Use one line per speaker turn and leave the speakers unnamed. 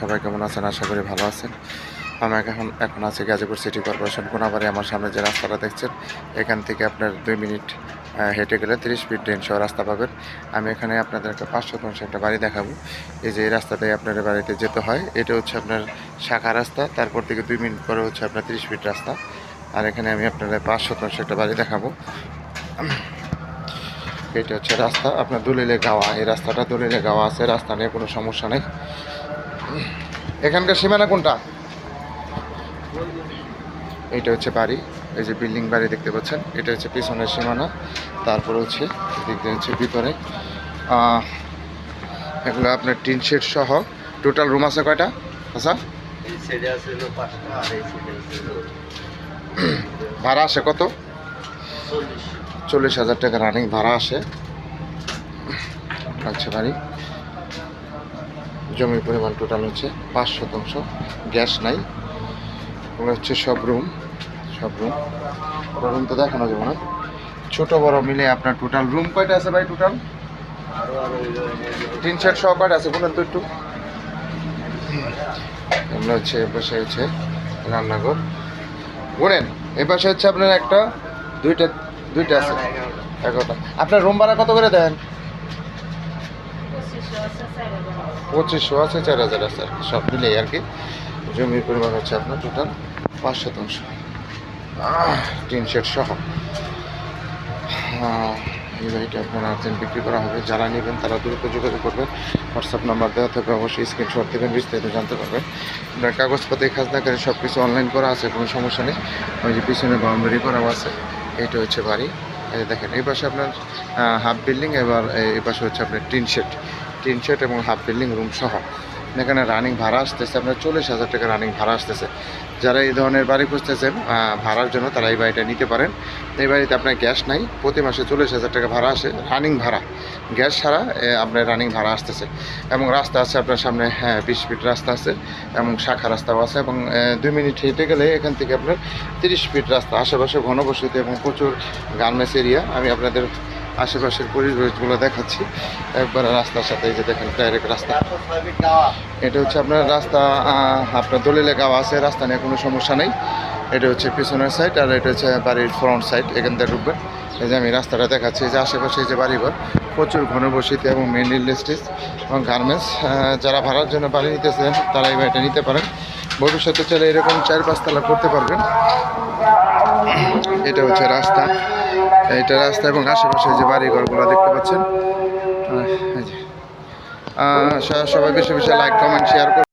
সবাই কেমন আছেন? আশা করি ভালো আছেন। আমি এখন আছি গাজীপুর সিটি কর্পোরেশন কোনাবাড়ি। আমার সামনে যে রাস্তাটা দেখছেন, এখান থেকে আপনার 2 মিনিট হেঁটে গেলে 30 ফিট ড্রেন সহ রাস্তা পাবেন। আমি এখানে আপনাদেরকে 5 শতাংশ একটা বাড়ি দেখাবো। এই যে এই রাস্তাটাই আপনার বাড়িতে যেতে হয়, এটা হচ্ছে আপনার শাখা রাস্তা। তারপর থেকে 2 মিনিট পরে হচ্ছে আপনার 30 ফিট রাস্তা। আর এখানে আমি আপনাদের 5 শতাংশ একটা বাড়ি দেখাবো। এটা হচ্ছে রাস্তা আপনার দলিলে গাওয়া। এই রাস্তাটা দলিলে গাওয়া আছে, রাস্তা নিয়ে কোনো সমস্যা নেই। এখানকার সীমানা কোনটা? এটা হচ্ছে বাড়ি, এই যে বিল্ডিং বাড়ি দেখতে পাচ্ছেন, এটা হচ্ছে পিছনের সীমানা। তারপরে হচ্ছে এদিক দিয়ে হচ্ছে ভিতরে। এগুলো আপনার টিন শেড সহ। টোটাল রুম আছে কয়টা? আচ্ছা, ভাড়া আসে কত? 40,000 টাকা রানিং ভাড়া আসে। আচ্ছা, বাড়ি জমির পরিমাণ টোটাল হচ্ছে 5 শতাংশ। গ্যাস নাই। ওগুলো হচ্ছে সব রুম রুম তো দেখানো যাবে না, ছোট বড় মিলে আপনার টোটাল রুম কয়টা আছে ভাই? টোটাল 3 সহ কয়টা আছে বলেন তো একটু। এগুলো হচ্ছে এ পাশে হচ্ছে রান্নাঘর, বলেন। এ পাশে হচ্ছে আপনার একটা দুইটা আছে, 11টা। আপনার রুম ভাড়া কত করে দেন? 2500 আছে, 4000 আছে, সব মিলেই আর কি। জমির পরিমাণ হচ্ছে আপনার টোটাল 5 শতাংশ, টিন শেড সহ। এই বাড়িটা আপনার আর্জেন্ট বিক্রি করা হবে। যারা নেবেন তারা দ্রুত যোগাযোগ করবেন। হোয়াটসঅ্যাপ নাম্বার দেওয়া থাকবে, অবশ্যই স্ক্রিনশট দেবেন, বিস্তারিত জানতে পারবেন। আপনার কাগজপত্র খাজনাকারী সব কিছু অনলাইন করা আছে, কোনো সমস্যা নেই। ওই যে পিছনে বাউন্ডারি করাও আছে। এইটা হচ্ছে বাড়ি। এই দেখেন, এই পাশে আপনার হাফ বিল্ডিং, এবার এই পাশে হচ্ছে আপনার টিন শেড এবং হাফ বিল্ডিং রুম সহ। এখানে রানিং ভাড়া আসতেছে আপনার 40,000 টাকা রানিং ভাড়া আসতেছে। যারা এই ধরনের বাড়ি খুঁজতেছেন ভাড়ার জন্য, তারা এই বাড়িটা নিতে পারেন। এই বাড়িতে আপনার গ্যাস নাই, প্রতি মাসে 40,000 টাকা ভাড়া আসে, রানিং ভাড়া, গ্যাস ছাড়া আপনার রানিং ভাড়া আসতেছে। এবং রাস্তা আছে আপনার সামনে, 20 ফিট রাস্তা আছে এবং শাখা রাস্তাও আছে। এবং 2 মিনিট হেঁটে গেলে এখান থেকে আপনার 30 ফিট রাস্তা। আশেপাশে ঘনবসতি এবং প্রচুর গার্মেন্টস এরিয়া। আমি আপনাদের আশেপাশের পরিবেশগুলো দেখাচ্ছি একবার রাস্তার সাথে। এই যে দেখেন, ডাইরেক্ট রাস্তা। এটা হচ্ছে আপনার রাস্তা, আপনার দলিলে গাওয়া আছে, রাস্তা নিয়ে কোনো সমস্যা নেই। এটা হচ্ছে পিছনের সাইড, আর এটা হচ্ছে বাড়ির ফ্রন্ট সাইড। এখান থেকে ঢুকবেন। এই যে আমি রাস্তাটা দেখাচ্ছি, যে আশেপাশে যে বাড়িঘর, প্রচুর ঘনবসতি এবং মেন ইন্ডাস্ট্রিজ এবং গার্মেন্টস। যারা ভাড়ার জন্য বাড়ি নিতেছেন তারা এই বাড়িটা নিতে পারেন। ভবিষ্যতে চলে এরকম 4-5 তলা করতে পারবেন। এটা হচ্ছে রাস্তা, এটা রাস্তা এবং আশেপাশে যে বাড়িঘরগুলো দেখতে পাচ্ছেন। সবাই বেশি বেশি লাইক, কমেন্ট, শেয়ার